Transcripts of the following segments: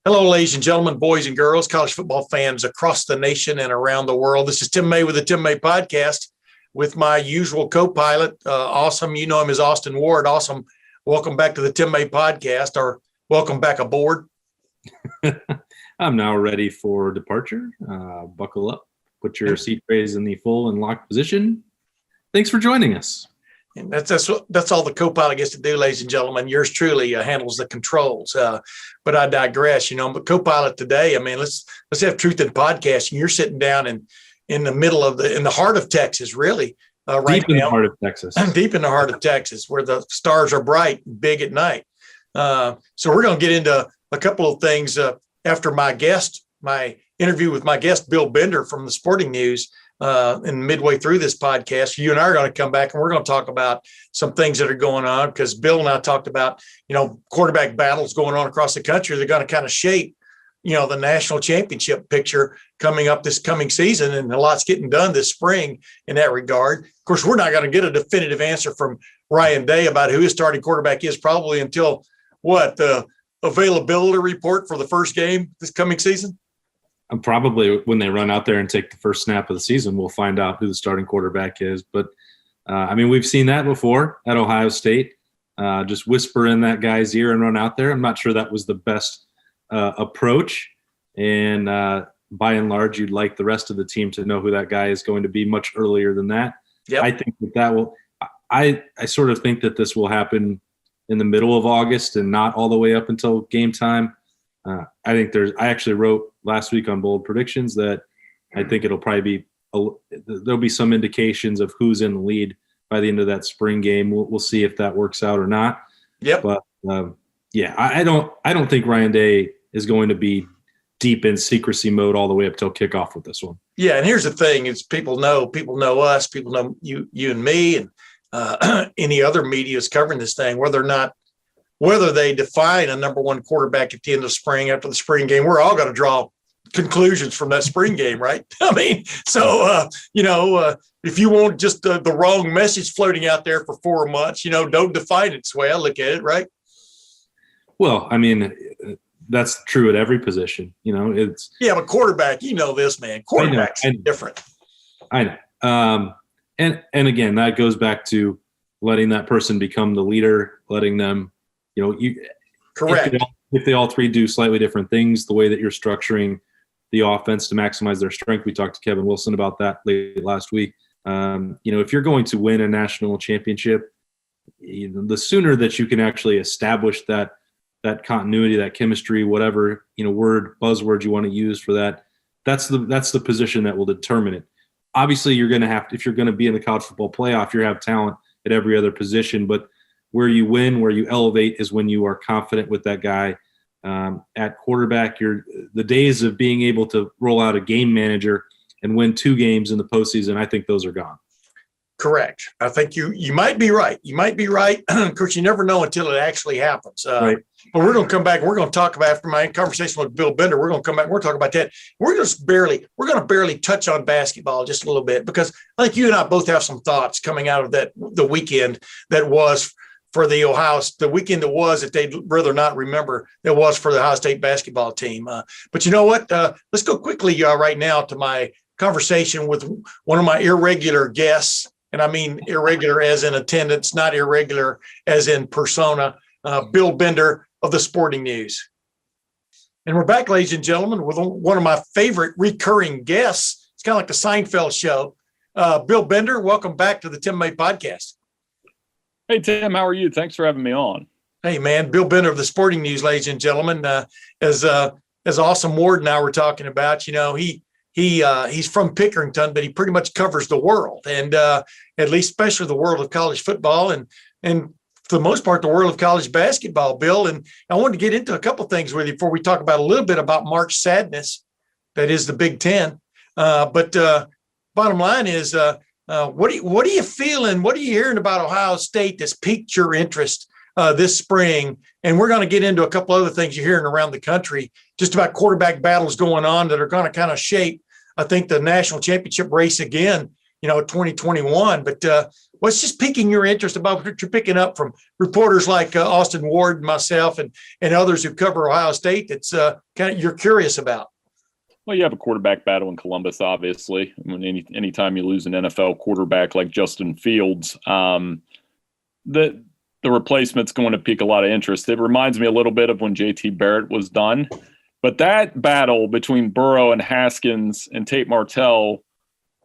Hello, ladies and gentlemen, boys and girls, college football fans across the nation and around the world. This is Tim May with the Tim May Podcast with my usual co-pilot, Awesome. You know him as Austin Ward. Awesome. Welcome back to the Tim May Podcast, or welcome back aboard. I'm now ready for departure. Buckle up, put your seat trays in the full and locked position. Thanks for joining us. And that's all the co-pilot gets to do, ladies and gentlemen. Yours truly handles the controls. But I digress, But co-pilot today, let's have truth in podcasting. You're sitting down in the middle of in the heart of Texas, really. Right deep in the heart of Texas. Deep in the heart of Texas, where the stars are bright, big at night. So we're going to get into a couple of things after my interview with my guest, Bill Bender from the Sporting News. And midway through this podcast, you and I are going to come back and we're going to talk about some things that are going on, because Bill and I talked about, quarterback battles going on across the country. They're going to kind of shape, the national championship picture coming up this coming season. And a lot's getting done this spring in that regard. Of course, we're not going to get a definitive answer from Ryan Day about who his starting quarterback is probably until the availability report for the first game this coming season. Probably when they run out there and take the first snap of the season, we'll find out who the starting quarterback is. But, we've seen that before at Ohio State. Just whisper in that guy's ear and run out there. I'm not sure that was the best approach. And by and large, you'd like the rest of the team to know who that guy is going to be much earlier than that. Yep. I think that will – I sort of think that this will happen in the middle of August and not all the way up until game time. I actually wrote last week on Bold Predictions that I think it'll probably be there'll be some indications of who's in the lead by the end of that spring game. We'll see if that works out or not. Yep. But I don't think Ryan Day is going to be deep in secrecy mode all the way up till kickoff with this one. Yeah, and here's the thing: is people know us, people know you and me, and any other media is covering this thing, whether they define a number one quarterback at the end of spring after the spring game. We're all going to draw conclusions from that spring game, right? If you want just the wrong message floating out there for 4 months, don't define it. It's the way I look at it, right? Well, that's true at every position. But quarterback, this, man. Quarterback's different. I know. And again, that goes back to letting that person become the leader, letting them, correct. If they all three do slightly different things, the way that you're structuring the offense to maximize their strength. We talked to Kevin Wilson about that late last week. If you're going to win a national championship, the sooner that you can actually establish that continuity, that chemistry, whatever, buzzword you want to use for that, that's the position that will determine it. Obviously, you're going to have, if you're going to be in the college football playoff, you have talent at every other position, but where you win, where you elevate is when you are confident with that guy. At quarterback, the days of being able to roll out a game manager and win 2 games in the postseason, I think those are gone. Correct. I think you might be right. You might be right. Of course, you never know until it actually happens. Right. But we're going to come back. We're going to talk about, after my conversation with Bill Bender, we're going to come back. We're talking about that. We're going to barely touch on basketball just a little bit, because I think you and I both have some thoughts coming out of the weekend that was for the weekend that they'd rather not remember, that was for the Ohio State basketball team. But you know what? Let's go quickly right now to my conversation with one of my irregular guests. And I mean irregular as in attendance, not irregular as in persona, Bill Bender of the Sporting News. And we're back, ladies and gentlemen, with one of my favorite recurring guests. It's kind of like the Seinfeld show. Bill Bender, welcome back to the Tim May Podcast. Hey, Tim, how are you? Thanks for having me on. Hey, man, Bill Bender of the Sporting News, ladies and gentlemen. As Awesome Ward and I were talking about, he's from Pickerington, but he pretty much covers the world, and at least especially the world of college football and for the most part, the world of college basketball, Bill. And I wanted to get into a couple things with you before we talk about a little bit about March Sadness, that is the Big Ten. But bottom line is, what are you feeling? What are you hearing about Ohio State that's piqued your interest this spring? And we're going to get into a couple other things you're hearing around the country, just about quarterback battles going on that are going to kind of shape, I think, the national championship race again 2021. But what's just piquing your interest about what you're picking up from reporters like Austin Ward and myself and others who cover Ohio State that's kind of you're curious about? Well, you have a quarterback battle in Columbus, obviously. I mean, anytime you lose an NFL quarterback like Justin Fields, the replacement's going to pique a lot of interest. It reminds me a little bit of when J.T. Barrett was done. But that battle between Burrow and Haskins and Tate Martell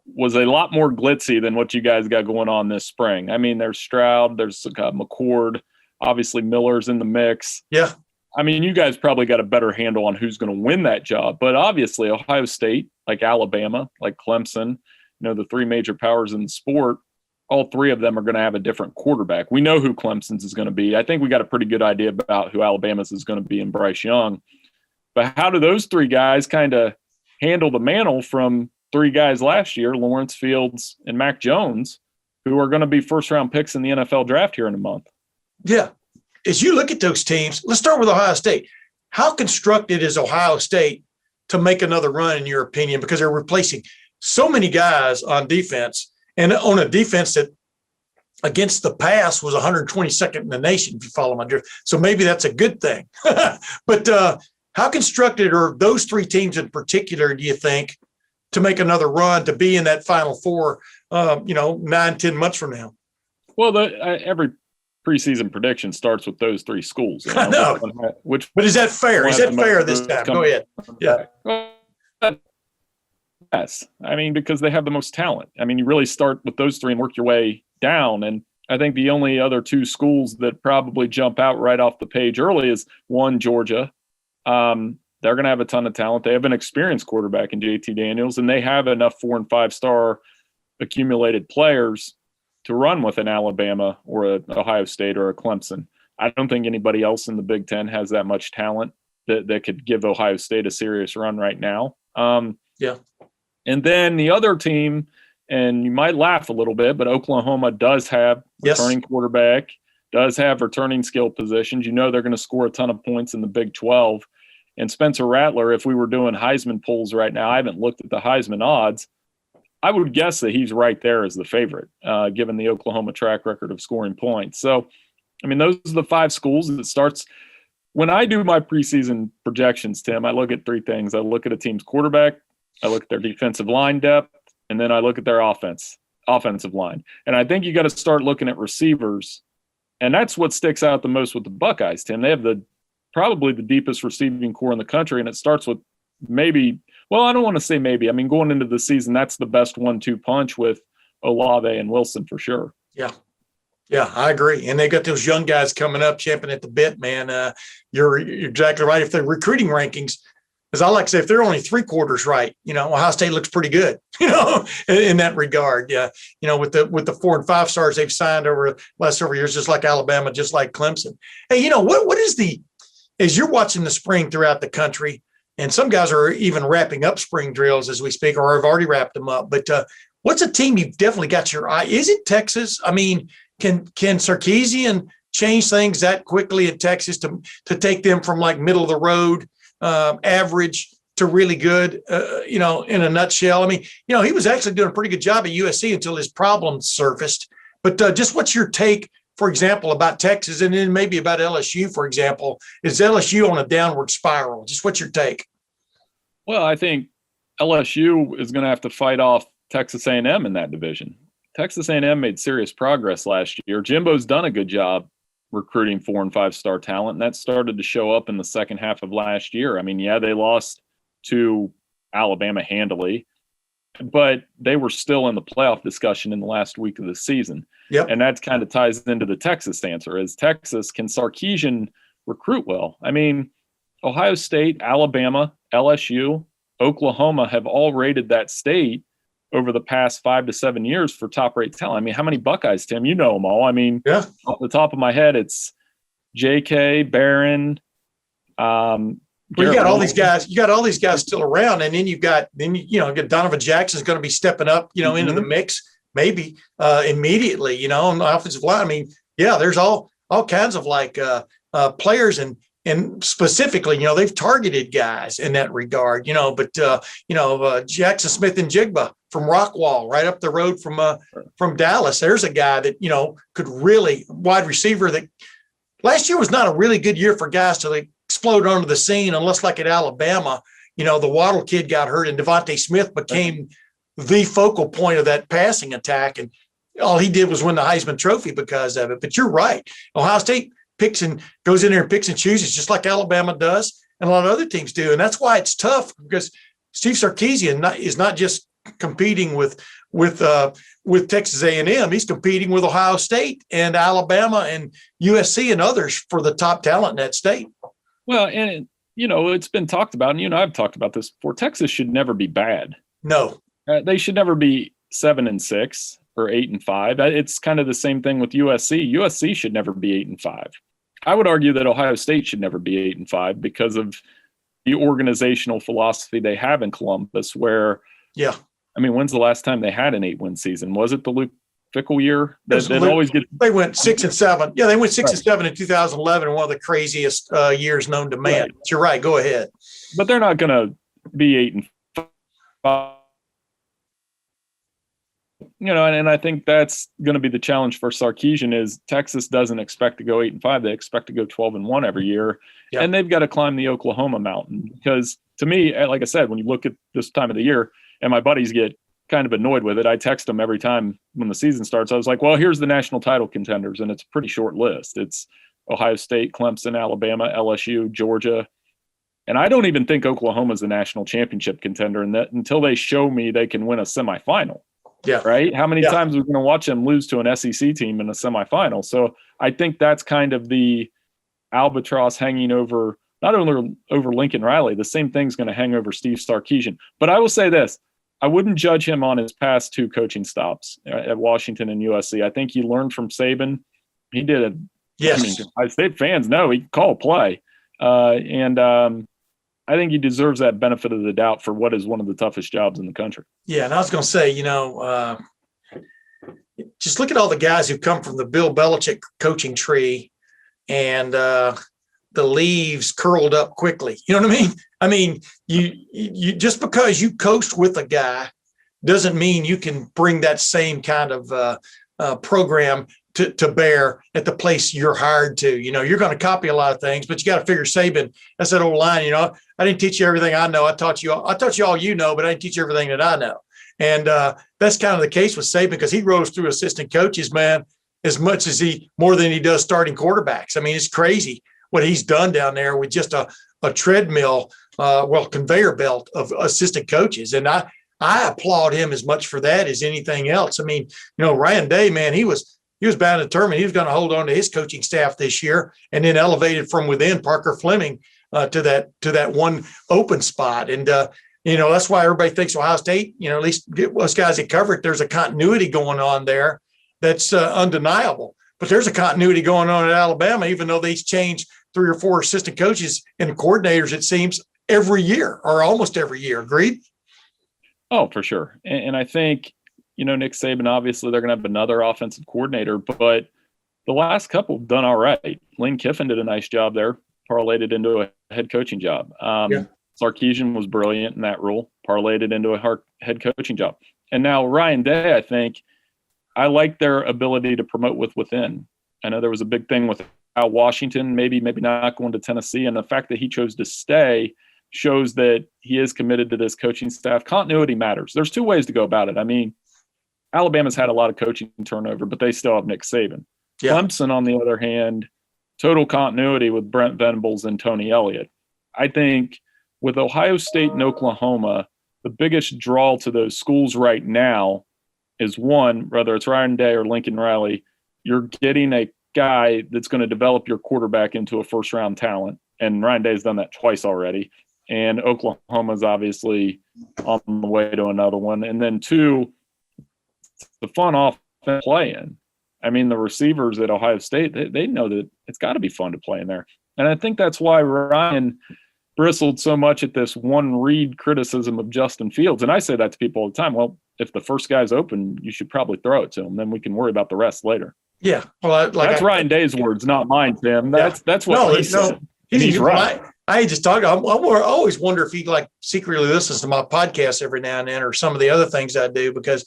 was a lot more glitzy than what you guys got going on this spring. I mean, there's Stroud, there's McCord, obviously Miller's in the mix. Yeah. I mean, you guys probably got a better handle on who's going to win that job. But obviously, Ohio State, like Alabama, like Clemson, the three major powers in the sport, all three of them are going to have a different quarterback. We know who Clemson's is going to be. I think we got a pretty good idea about who Alabama's is going to be in Bryce Young. But how do those three guys kind of handle the mantle from three guys last year, Lawrence, Fields, and Mac Jones, who are going to be first-round picks in the NFL draft here in a month? Yeah. As you look at those teams, let's start with Ohio State. How constructed is Ohio State to make another run, in your opinion? Because they're replacing so many guys on defense, and on a defense that against the pass was 122nd in the nation, if you follow my drift. So maybe that's a good thing. But how constructed are those three teams in particular, do you think, to make another run, to be in that Final Four, 9-10 months from now? Well, every preseason prediction starts with those three schools. I know. But is that fair? Is that fair this time? Go ahead. Yeah. Yes. I mean, because they have the most talent. I mean, you really start with those three and work your way down. And I think the only other two schools that probably jump out right off the page early is one, Georgia. They're going to have a ton of talent. They have an experienced quarterback in JT Daniels, and they have enough 4- and 5-star accumulated players to run with an Alabama or an Ohio State or a Clemson. I don't think anybody else in the Big Ten has that much talent that could give Ohio State a serious run right now. Yeah. And then the other team, and you might laugh a little bit, but Oklahoma does have returning quarterback, does have returning skill positions. They're going to score a ton of points in the Big 12. And Spencer Rattler, if we were doing Heisman polls right now, I haven't looked at the Heisman odds. I would guess that he's right there as the favorite, given the Oklahoma track record of scoring points. So, I mean, those are the five schools that starts. When I do my preseason projections, Tim, I look at three things. I look at a team's quarterback, I look at their defensive line depth, and then I look at their offensive line. And I think you got to start looking at receivers. And that's what sticks out the most with the Buckeyes, Tim. They have probably the deepest receiving core in the country, and it starts with maybe – well, I don't want to say maybe. I mean, going into the season, that's the best 1-2 punch with Olave and Wilson for sure. Yeah. Yeah, I agree. And they got those young guys coming up, champing at the bit, man. You're exactly right. If the recruiting rankings, as I like to say, if they're only three quarters right, Ohio State looks pretty good, in that regard. Yeah. With the 4- and 5-stars they've signed over the last several years, just like Alabama, just like Clemson. Hey, what is as you're watching the spring throughout the country, and some guys are even wrapping up spring drills as we speak, or have already wrapped them up. But what's a team you've definitely got your eye? Is it Texas? I mean, can Sarkisian change things that quickly in Texas to take them from like middle of the road, average to really good, in a nutshell? I mean, he was actually doing a pretty good job at USC until his problems surfaced. But just what's your take, for example, about Texas, and then maybe about LSU, for example? Is LSU on a downward spiral? Just what's your take? Well, I think LSU is going to have to fight off Texas A&M in that division. Texas A&M made serious progress last year. Jimbo's done a good job recruiting 4- and 5-star talent, and that started to show up in the second half of last year. I mean, they lost to Alabama handily, but they were still in the playoff discussion in the last week of the season. Yep. And that kind of ties into the Texas answer. Is Texas, can Sarkisian recruit well? I mean, Ohio State, Alabama, LSU, Oklahoma have all rated that state over the past 5 to 7 years for top-rate talent. I mean, how many Buckeyes, Tim? You know them all. I mean, off the top of my head, it's J.K., Barron. Well, you got all these guys. You got all these guys still around, and then you got Donovan Jackson's going to be stepping up, into the mix maybe immediately, on the offensive line. I mean, there's all kinds of players and specifically, they've targeted guys in that regard, but Jackson Smith and Jigba from Rockwall, right up the road from Dallas. There's a guy that, could really wide receiver that last year was not a really good year for guys to explode onto the scene unless like at Alabama, the Waddle kid got hurt and Devontae Smith became the focal point of that passing attack. And all he did was win the Heisman Trophy because of it. But you're right. Ohio State goes in there and picks and chooses just like Alabama does and a lot of other teams do. And that's why it's tough because Steve Sarkisian is not just competing with Texas A&M. He's competing with Ohio State and Alabama and USC and others for the top talent in that state. Well, and it's been talked about, and I've talked about this before. Texas should never be bad. No, they should never be 7-6 or 8-5. It's kind of the same thing with USC. USC should never be 8-5. I would argue that Ohio State should never be 8-5 because of the organizational philosophy they have in Columbus. Where, when's the last time they had an 8-win season? Was it the Luke Fickell year? They went 6-7. Yeah, they went 6-7 in 2011, one of the craziest years known to man. Right. You're right. Go ahead. But they're not going to be 8-5. And I think that's going to be the challenge for Sarkisian is Texas doesn't expect to go 8-5. They expect to go 12-1 every year. Yep. And they've got to climb the Oklahoma mountain because to me, like I said, when you look at this time of the year and my buddies get kind of annoyed with it, I text them every time when the season starts. I was like, well, here's the national title contenders. And it's a pretty short list. It's Ohio State, Clemson, Alabama, LSU, Georgia. And I don't even think Oklahoma's a national championship contender and that until they show me they can win a semifinal. Yeah. Right. How many times are we going to watch them lose to an SEC team in a semifinal? So I think that's kind of the albatross hanging over, not only over Lincoln Riley, the same thing's going to hang over Steve Sarkisian. But I will say this, I wouldn't judge him on his past 2 coaching stops at Washington and USC. I think he learned from Saban. He did it. Yes. Ohio State fans know he can call a play. I think he deserves that benefit of the doubt for what is one of the toughest jobs in the country. Yeah, and I was going to say, just look at all the guys who come from the Bill Belichick coaching tree and the leaves curled up quickly. You know what I mean? I mean, you just because you coached with a guy doesn't mean you can bring that same kind of program to bear at the place you're hired to. You're going to copy a lot of things, but you got to figure Saban. That's that old line. I didn't teach you everything I know. I taught you all you know, but I didn't teach you everything that I know. And that's kind of the case with Saban because he rose through assistant coaches, man, more than he does starting quarterbacks. I mean, it's crazy what he's done down there with just a treadmill, conveyor belt of assistant coaches. And I applaud him as much for that as anything else. I mean, Ryan Day, man, he was bound and determined he was going to hold on to his coaching staff this year and then elevated from within Parker Fleming to that one open spot. And, that's why everybody thinks Ohio State, at least us guys that cover it, there's a continuity going on there that's undeniable. But there's a continuity going on at Alabama, even though they change 3 or 4 assistant coaches and coordinators, it seems, every year or almost every year. Agreed? Oh, for sure. And I think, Nick Saban, obviously they're going to have another offensive coordinator, but the last couple have done all right. Lane Kiffin did a nice job there, parlayed it into a head coaching job. Sarkisian was brilliant in that role, parlayed it into a head coaching job. And now Ryan Day, I think, I like their ability to promote within. I know there was a big thing with Al Washington, maybe not going to Tennessee, and the fact that he chose to stay shows that he is committed to this coaching staff. Continuity matters. There's 2 ways to go about it. I mean, Alabama's had a lot of coaching turnover, but they still have Nick Saban. Yeah. Clemson, on the other hand, total continuity with Brent Venables and Tony Elliott. I think with Ohio State and Oklahoma, the biggest draw to those schools right now is one, whether it's Ryan Day or Lincoln Riley, you're getting a guy that's going to develop your quarterback into a first-round talent. And Ryan Day's done that twice already. And Oklahoma's obviously on the way to another one. And then 2, the fun offense play in. I mean, the receivers at Ohio State, they know that it's got to be fun to play in there. And I think that's why Ryan bristled so much at this one read criticism of Justin Fields. And I say that to people all the time. Well, if the first guy's open, you should probably throw it to him. Then we can worry about the rest later. Yeah. Well, that's Ryan Day's words, not mine, Tim. That's what he said. He's right. I just talked. I always wonder if he like secretly listens to my podcast every now and then, or some of the other things I do, because,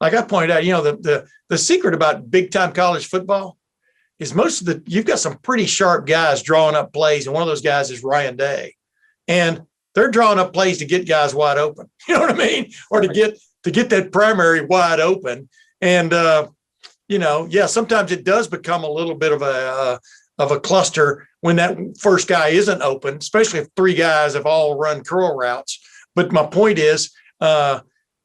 like I pointed out, the secret about big time college football is you've got some pretty sharp guys drawing up plays, and one of those guys is Ryan Day, and they're drawing up plays to get guys wide open. You know what I mean, or to get that primary wide open, and sometimes it does become a little bit of a cluster when that first guy isn't open, especially if three guys have all run curl routes. But my point is, that's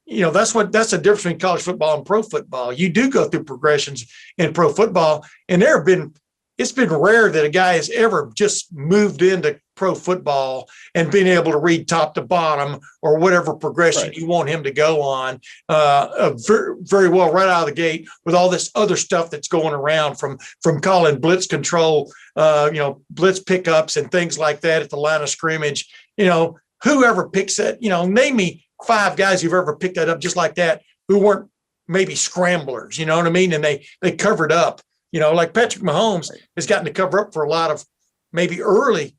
the difference between college football and pro football. You do go through progressions in pro football, and it's been rare that a guy has ever just moved into pro football and been able to read top to bottom or whatever progression you want him to go on very, very well right out of the gate, with all this other stuff that's going around from calling blitz control, blitz pickups and things like that at the line of scrimmage. Whoever picks that, name me 5 guys who've ever picked that up just like that, who weren't maybe scramblers, you know what I mean? And they covered up, like Patrick Mahomes has gotten to cover up for a lot of maybe early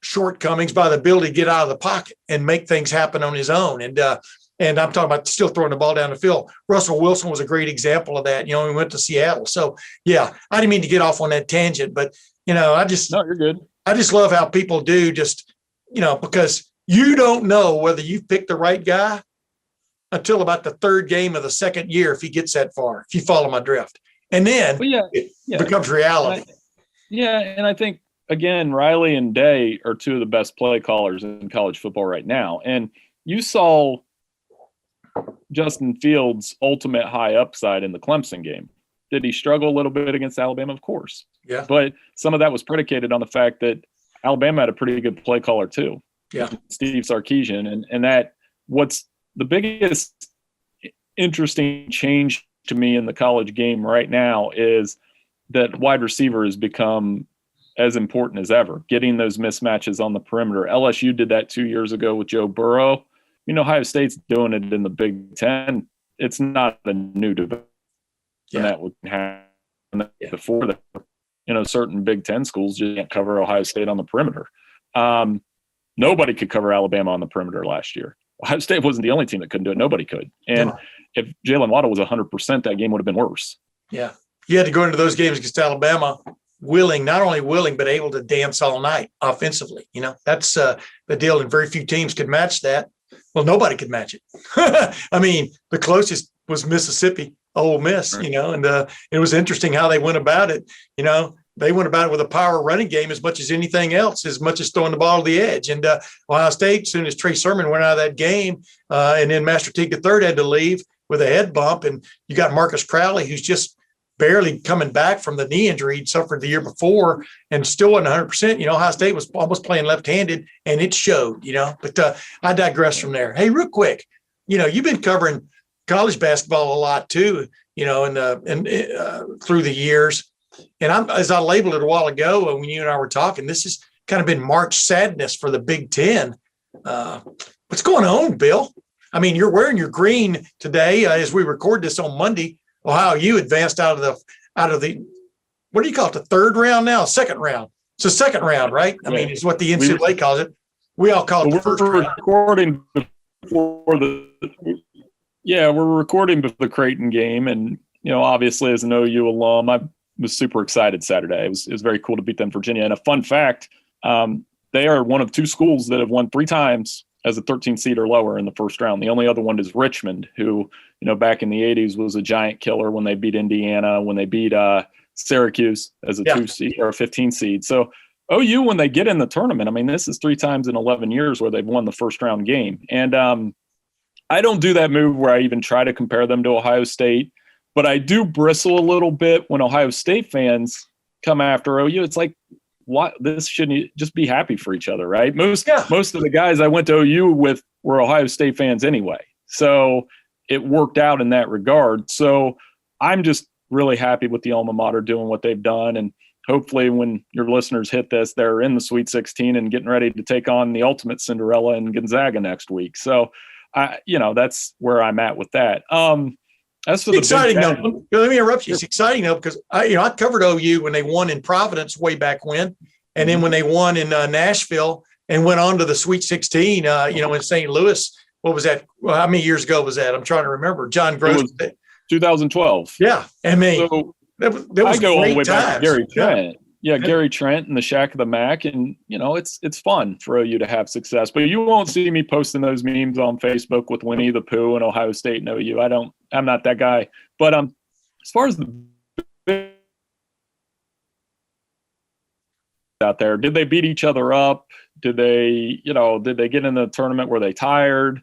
shortcomings by the ability to get out of the pocket and make things happen on his own. And I'm talking about still throwing the ball down the field. Russell Wilson was a great example of that. He went to Seattle. So yeah, I didn't mean to get off on that tangent, but no, you're good. I just love how people do because you don't know whether you've picked the right guy until about the third game of the second year, if he gets that far, if you follow my drift. And then it becomes reality. And I think, again, Riley and Day are 2 of the best play callers in college football right now. And you saw Justin Fields' ultimate high upside in the Clemson game. Did he struggle a little bit against Alabama? Of course. Yeah. But some of that was predicated on the fact that Alabama had a pretty good play caller too. Yeah. Steve Sarkisian. And that what's the biggest interesting change to me in the college game right now is that wide receiver has become as important as ever, getting those mismatches on the perimeter. LSU did that 2 years ago with Joe Burrow. Ohio State's doing it in the Big Ten. It's not a new development. That would happen before that. Certain Big Ten schools just can't cover Ohio State on the perimeter. Nobody could cover Alabama on the perimeter last year. Ohio State wasn't the only team that couldn't do it. Nobody could. And if Jalen Waddle was 100%, that game would have been worse. Yeah. You had to go into those games against Alabama not only willing, but able to dance all night offensively. That's the deal. And very few teams could match that. Well, nobody could match it. I mean, the closest was Mississippi, Ole Miss, and it was interesting how they went about it. They went about it with a power running game as much as anything else, as much as throwing the ball to the edge. And Ohio State, as soon as Trey Sermon went out of that game, and then Master Teague III had to leave with a head bump, and you got Marcus Crowley, who's just barely coming back from the knee injury he'd suffered the year before and still wasn't 100%. Ohio State was almost playing left-handed, and it showed, but I digress from there. Hey, real quick, you've been covering college basketball a lot too, through the years. And as I labeled it a while ago when you and I were talking, this has kind of been March sadness for the Big Ten. What's going on, Bill? I mean, you're wearing your green today as we record this on Monday. Ohio U advanced out of the what do you call it? The third round now, second round. It's a second round, right? I mean, it's what the NCAA calls it. We all call it the first round. Recording before we're recording before the Creighton game, and obviously as an OU alum, I was super excited Saturday. It was very cool to beat them, Virginia. And a fun fact, they are one of 2 schools that have won 3 times as a 13 seed or lower in the first round. The only other one is Richmond, who, back in the 80s was a giant killer when they beat Indiana, when they beat Syracuse as a 2 seed or a 15 seed. So OU, when they get in the tournament, I mean, this is 3 times in 11 years where they've won the first round game. And I don't do that move where I even try to compare them to Ohio State, but I do bristle a little bit when Ohio State fans come after OU. It's like, what? This shouldn't just be happy for each other, right? Most of the guys I went to OU with were Ohio State fans anyway. So it worked out in that regard. So I'm just really happy with the alma mater doing what they've done. And hopefully when your listeners hit this, they're in the Sweet 16 and getting ready to take on the ultimate Cinderella in Gonzaga next week. So, that's where I'm at with that. That's exciting though. Let me interrupt you. It's exciting though because I covered OU when they won in Providence way back when, and then when they won in Nashville and went on to the Sweet 16, in St. Louis. What was that? Well, how many years ago was that? I'm trying to remember. John Gross. 2012. Yeah. I mean, So that was I go all the way times. back to Gary Trent. Yeah, Yeah. Gary Trent and the Shack of the Mac. And, it's fun for OU to have success. But you won't see me posting those memes on Facebook with Winnie the Pooh and Ohio State and OU. I'm not that guy. But as far as the out there, did they beat each other up? Did they get in the tournament? Were they tired?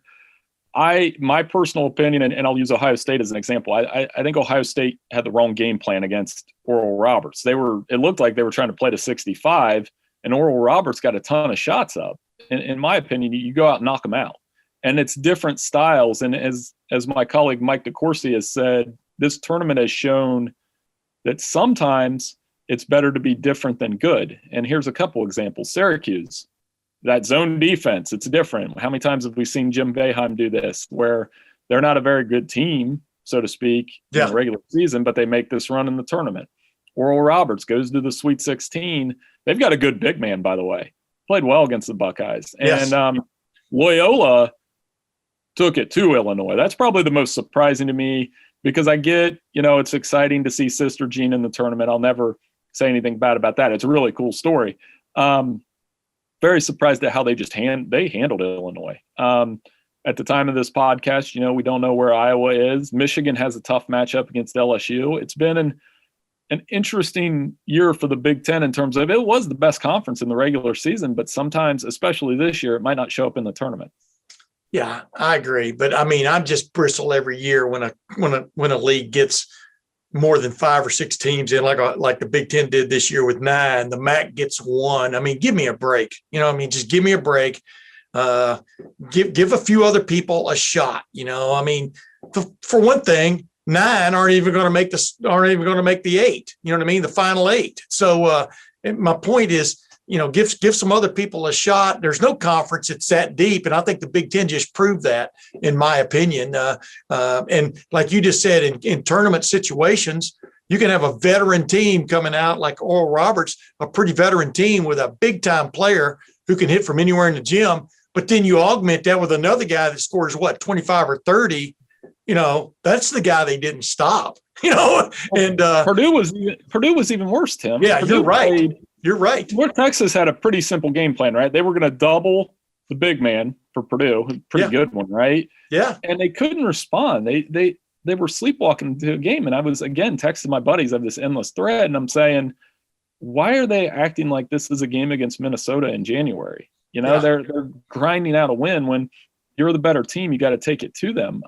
My personal opinion, and I'll use Ohio State as an example. I think Ohio State had the wrong game plan against Oral Roberts. It looked like they were trying to play to 65, and Oral Roberts got a ton of shots up. In my opinion, you go out and knock them out. And it's different styles. And as my colleague Mike DeCourcy has said, this tournament has shown that sometimes it's better to be different than good. And here's a couple examples. Syracuse. That zone defense, it's different. How many times have we seen Jim Boeheim do this, where they're not a very good team, so to speak, in the regular season, but they make this run in the tournament? Oral Roberts goes to the Sweet 16. They've got a good big man, by the way. Played well against the Buckeyes. Yes. And Loyola took it to Illinois. That's probably the most surprising to me, because I get, it's exciting to see Sister Jean in the tournament. I'll never say anything bad about that. It's a really cool story. Very surprised at how they just handled Illinois. At the time of this podcast, we don't know where Iowa is. Michigan has a tough matchup against LSU. It's been an interesting year for the Big Ten in terms of, it was the best conference in the regular season, but sometimes, especially this year, it might not show up in the tournament. Yeah, I agree. But I mean, I'm just bristle every year when a league gets more than 5 or 6 teams in, like the Big Ten did this year with 9. The MAC gets 1. I mean, give me a break. Just give me a break. Give a few other people a shot. I mean, for one thing, 9 aren't even going to make the 8. You know what I mean? The final 8. So my point is, give some other people a shot. There's no conference that's that deep, and I think the Big Ten just proved that, in my opinion. And like you just said, in tournament situations, you can have a veteran team coming out like Oral Roberts, a pretty veteran team with a big-time player who can hit from anywhere in the gym, but then you augment that with another guy that scores, 25 or 30. That's the guy they didn't stop. And Purdue was even worse, Tim. Yeah, Purdue you're right. You're right. North Texas had a pretty simple game plan, right? They were going to double the big man for Purdue, a pretty good one, right? Yeah. And they couldn't respond. They were sleepwalking to a game. And I was, again, texting my buddies of this endless thread, and I'm saying, why are they acting like this is a game against Minnesota in January? They're grinding out a win. When you're the better team, you got to take it to them.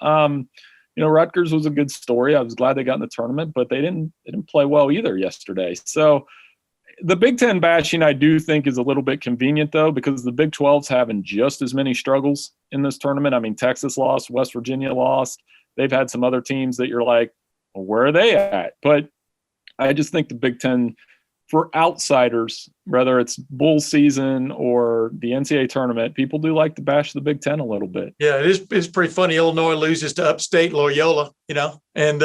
Rutgers was a good story. I was glad they got in the tournament, but they didn't play well either yesterday. So the Big Ten bashing, I do think, is a little bit convenient, though, because the Big 12's having just as many struggles in this tournament. I mean, Texas lost, West Virginia lost. They've had some other teams that you're like, well, where are they at? But I just think the Big Ten, for outsiders, whether it's bowl season or the NCAA tournament, people do like to bash the Big Ten a little bit. Yeah, it's pretty funny. Illinois loses to upstate Loyola, and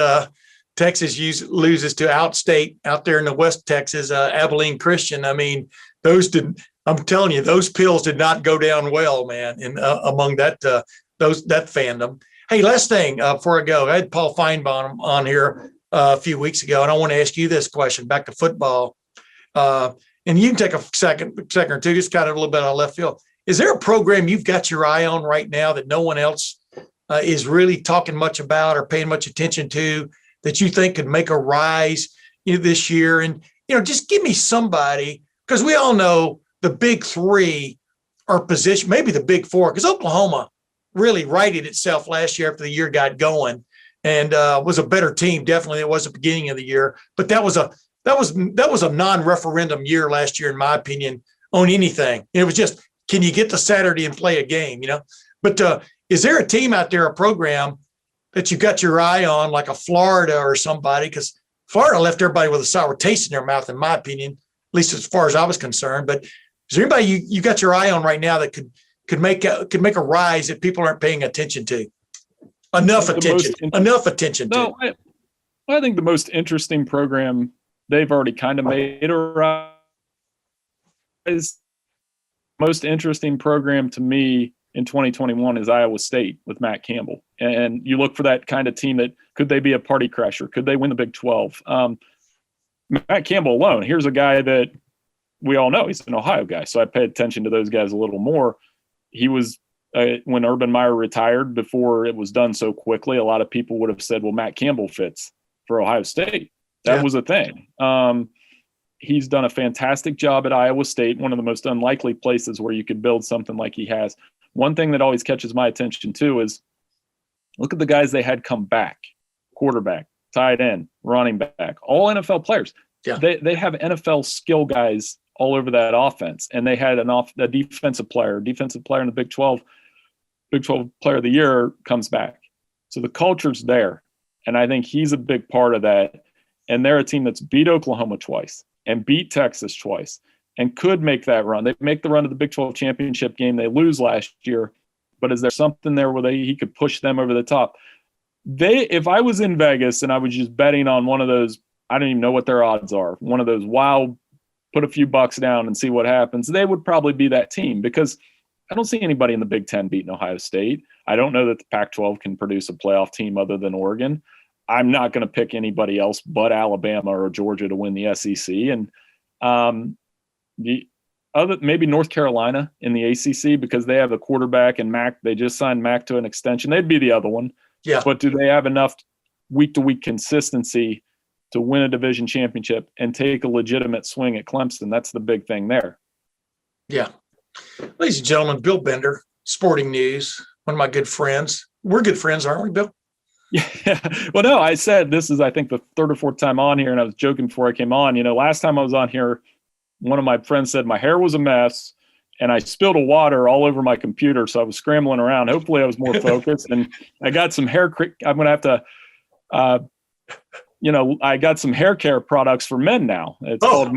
Texas loses to outstate out there in the West Texas, Abilene Christian. I mean, I'm telling you, those pills did not go down well, man, among that fandom. Hey, last thing before I go, I had Paul Feinbaum on here a few weeks ago, and I want to ask you this question, back to football. And you can take a second or two, just kind of a little bit on left field. Is there a program you've got your eye on right now that no one else is really talking much about or paying much attention to, that you think could make a rise this year? And, just give me somebody, because we all know the big 3 are positioned, maybe the big 4, because Oklahoma really righted itself last year after the year got going, and was a better team, definitely, than it was at the beginning of the year. But that was a non-referendum year last year, in my opinion, on anything. It was just, can you get to Saturday and play a game, But is there a team out there, a program that you got your eye on, like a Florida or somebody? Because Florida left everybody with a sour taste in their mouth, in my opinion, at least as far as I was concerned. But is there anybody you got your eye on right now that could make a rise that people aren't paying attention to? Enough attention to. I think the most interesting program, they've already kind of made a rise, most interesting program to me in 2021 is Iowa State with Matt Campbell. And you look for that kind of team that could they be a party crasher? Could they win the Big 12? Matt Campbell alone, here's a guy that we all know he's an Ohio guy. So I pay attention to those guys a little more. He was, when Urban Meyer retired, before it was done so quickly, a lot of people would have said, well, Matt Campbell fits for Ohio State. That was a thing. He's done a fantastic job at Iowa State, one of the most unlikely places where you could build something like he has. One thing that always catches my attention too is look at the guys they had come back: quarterback, tight end, running back, all NFL players. Yeah. They have NFL skill guys all over that offense. And they had a defensive player in the Big 12 player of the year comes back. So the culture's there. And I think he's a big part of that. And they're a team that's beat Oklahoma twice and beat Texas twice and could make that run. They make the run to the Big 12 championship game. They lose last year. But is there something there where he could push them over the top? If I was in Vegas and I was just betting on one of those, I don't even know what their odds are, one of those wild, put a few bucks down and see what happens, they would probably be that team, because I don't see anybody in the Big Ten beating Ohio State. I don't know that the Pac-12 can produce a playoff team other than Oregon. I'm not going to pick anybody else but Alabama or Georgia to win the SEC. And maybe North Carolina in the ACC, because they have a quarterback, and Mac, they just signed Mac to an extension. They'd be the other one. Yeah. But do they have enough week-to-week consistency to win a division championship and take a legitimate swing at Clemson? That's the big thing there. Yeah. Ladies and gentlemen, Bill Bender, Sporting News, one of my good friends. We're good friends, aren't we, Bill? Yeah. Well, no, I said this is, I think, the third or fourth time on here, and I was joking before I came on. Last time I was on here, one of my friends said my hair was a mess, and I spilled a water all over my computer, so I was scrambling around. Hopefully I was more focused, and I got some hair I'm going to have to I got some hair care products for men now. It's called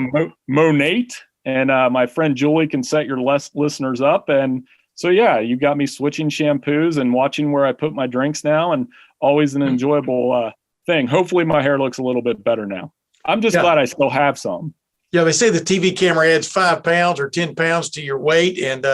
Monate, and my friend Julie can set your listeners up. And so, yeah, you got me switching shampoos and watching where I put my drinks now, and always an enjoyable thing. Hopefully my hair looks a little bit better now. I'm just glad I still have some. Yeah, they say the TV camera adds 5 pounds or 10 pounds to your weight and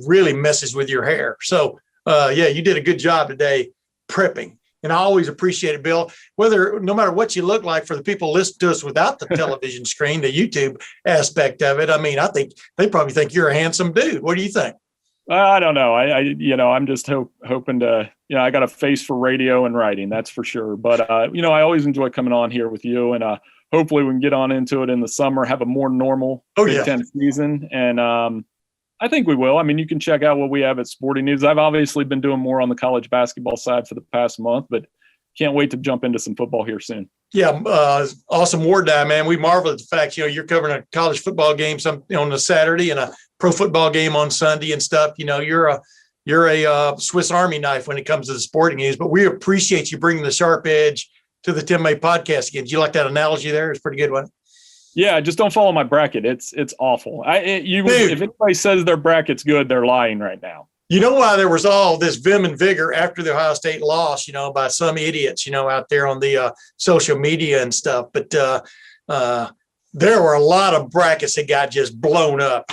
really messes with your hair. So, you did a good job today prepping. And I always appreciate it, Bill, no matter what you look like, for the people listening to us without the television screen, the YouTube aspect of it. I mean, I think they probably think you're a handsome dude. What do you think? I don't know. I'm just hoping to, I got a face for radio and writing, that's for sure. But, I always enjoy coming on here with you, and hopefully we can get on into it in the summer, have a more normal Big Ten season. And I think we will. I mean, you can check out what we have at Sporting News. I've obviously been doing more on the college basketball side for the past month, but can't wait to jump into some football here soon. Yeah, awesome war die, man. We marvel at the fact, you're covering a college football game on a Saturday and a pro football game on Sunday and stuff. You're a Swiss Army knife when it comes to the Sporting News, but we appreciate you bringing the sharp edge to the Tim May podcast again. Do you like that analogy there? It's a pretty good one. Yeah, just don't follow my bracket. It's awful. If anybody says their bracket's good, they're lying right now. You know why there was all this vim and vigor after the Ohio State loss, by some idiots, out there on the social media and stuff. But there were a lot of brackets that got just blown up,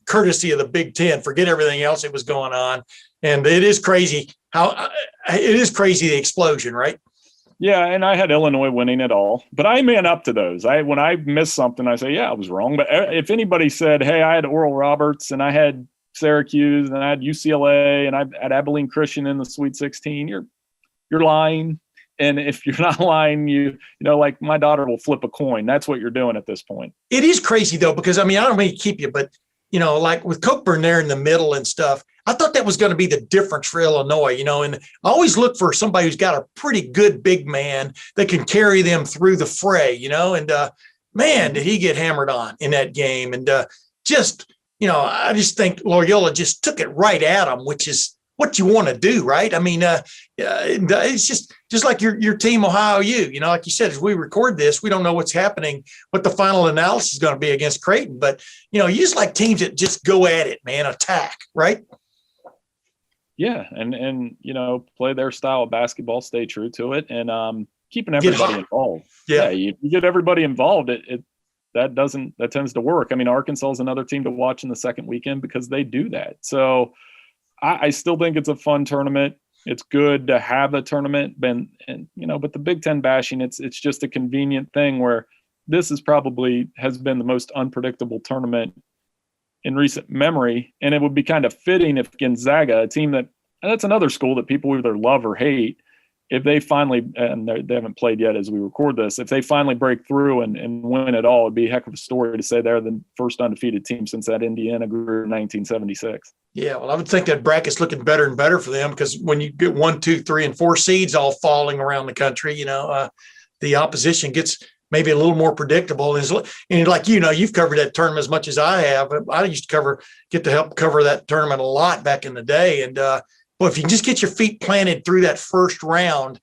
courtesy of the Big Ten. Forget everything else that was going on. And it is crazy the explosion, right? Yeah, and I had Illinois winning it all, but I man up to those. When I miss something, I say, yeah, I was wrong. But if anybody said, hey, I had Oral Roberts and I had Syracuse and I had UCLA and I had Abilene Christian in the Sweet 16, you're lying. And if you're not lying, like my daughter will flip a coin. That's what you're doing at this point. It is crazy though, because I don't mean to keep you, but like with Cockburn there in the middle and stuff, I thought that was going to be the difference for Illinois, and I always look for somebody who's got a pretty good big man that can carry them through the fray, and man, did he get hammered on in that game. And I just think Loyola just took it right at him, which is what you want to do, right? I mean, it's just like your team, Ohio U, like you said, as we record this, we don't know what's happening, what the final analysis is going to be against Creighton, but you just like teams that just go at it, man, attack, right? Yeah. And play their style of basketball, stay true to it, and keeping everybody involved. Yeah. You get everybody involved. that tends to work. I mean, Arkansas is another team to watch in the second weekend because they do that. So I still think it's a fun tournament. It's good to have a tournament, but the Big Ten bashing, it's just a convenient thing where this has been the most unpredictable tournament in recent memory. And it would be kind of fitting if Gonzaga, a team that's another school that people either love or hate, if they finally, and they haven't played yet as we record this, if they finally break through and win it all, it'd be a heck of a story to say they're the first undefeated team since that Indiana grew in 1976. Yeah, well, I would think that bracket's looking better and better for them because when you get 1, 2, 3, and 4 seeds all falling around the country, the opposition gets maybe a little more predictable. And like, you've covered that tournament as much as I have. I used to get to help cover that tournament a lot back in the day. And well, if you can just get your feet planted through that first round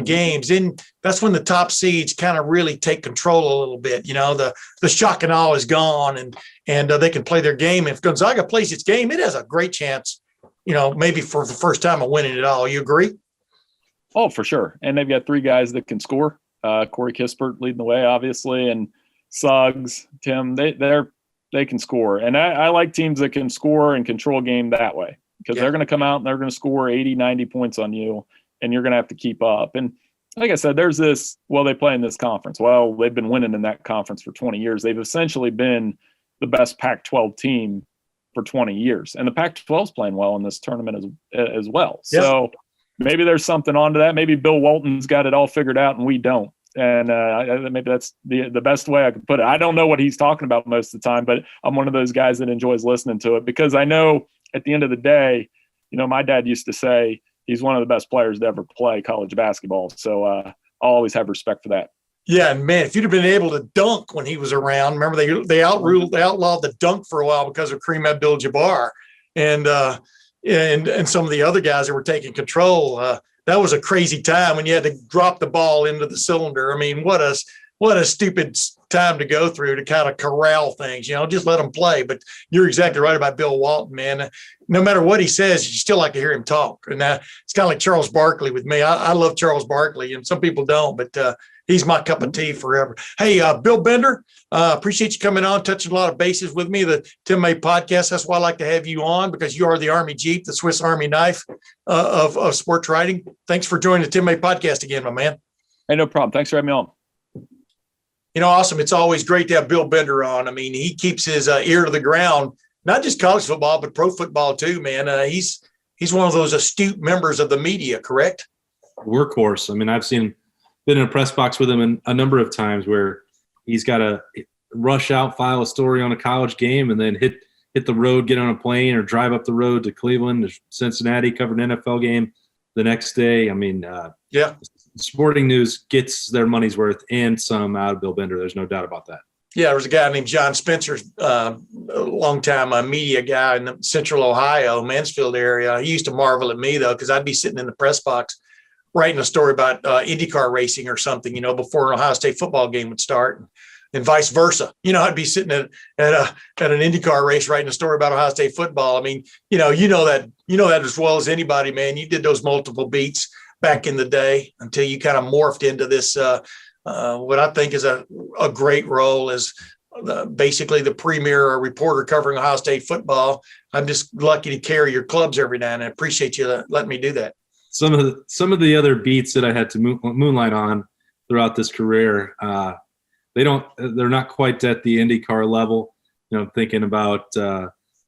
games, then that's when the top seeds kind of really take control a little bit. The shock and awe is gone, and they can play their game. If Gonzaga plays its game, it has a great chance, maybe for the first time of winning it all. You agree? Oh, for sure. And they've got 3 guys that can score. Corey Kispert leading the way, obviously, and Suggs, Tim. They can score, and I like teams that can score and control game that way because they're going to come out and they're going to score 80, 90 points on you. And you're going to have to keep up. And like I said, there's this, they play in this conference. Well, they've been winning in that conference for 20 years. They've essentially been the best Pac-12 team for 20 years. And the Pac-12 is playing well in this tournament as well. Yep. So maybe there's something onto that. Maybe Bill Walton's got it all figured out and we don't. And maybe that's the best way I could put it. I don't know what he's talking about most of the time, but I'm one of those guys that enjoys listening to it because I know at the end of the day, my dad used to say, he's one of the best players to ever play college basketball. So I'll always have respect for that. Yeah, and man, if you'd have been able to dunk when he was around, remember they outlawed the dunk for a while because of Kareem Abdul-Jabbar and some of the other guys that were taking control. That was a crazy time when you had to drop the ball into the cylinder. I mean, what a stupid time to go through to kind of corral things, just let them play. But you're exactly right about Bill Walton, man. No matter what he says, you still like to hear him talk. And it's kind of like Charles Barkley with me. I love Charles Barkley, and some people don't, but he's my cup of tea forever. Hey, Bill Bender, appreciate you coming on, touching a lot of bases with me, the Tim May podcast. That's why I like to have you on, because you are the Army Jeep, the Swiss Army knife of sports writing. Thanks for joining the Tim May podcast again, my man. Hey, no problem. Thanks for having me on. Awesome. It's always great to have Bill Bender on. I mean, he keeps his ear to the ground, not just college football, but pro football too, man. He's one of those astute members of the media, correct? Workhorse. I mean, been in a press box with him a number of times where he's got to rush out, file a story on a college game, and then hit the road, get on a plane, or drive up the road to Cleveland, to Cincinnati, cover an NFL game the next day. I mean, Sporting News gets their money's worth and some out of Bill Bender. There's no doubt about that. Yeah, there was a guy named John Spencer, a longtime media guy in Central Ohio, Mansfield area. He used to marvel at me, though, because I'd be sitting in the press box writing a story about IndyCar racing or something, before an Ohio State football game would start, and vice versa. I'd be sitting at an IndyCar race writing a story about Ohio State football. I mean, you know that as well as anybody, man. You did those multiple beats back in the day until you kind of morphed into this, what I think is a great role as basically the premier reporter covering Ohio State football. I'm just lucky to carry your clubs every now and then. I appreciate you letting me do that. Some of the other beats that I had to moonlight on throughout this career, they're not quite at the IndyCar level. Thinking about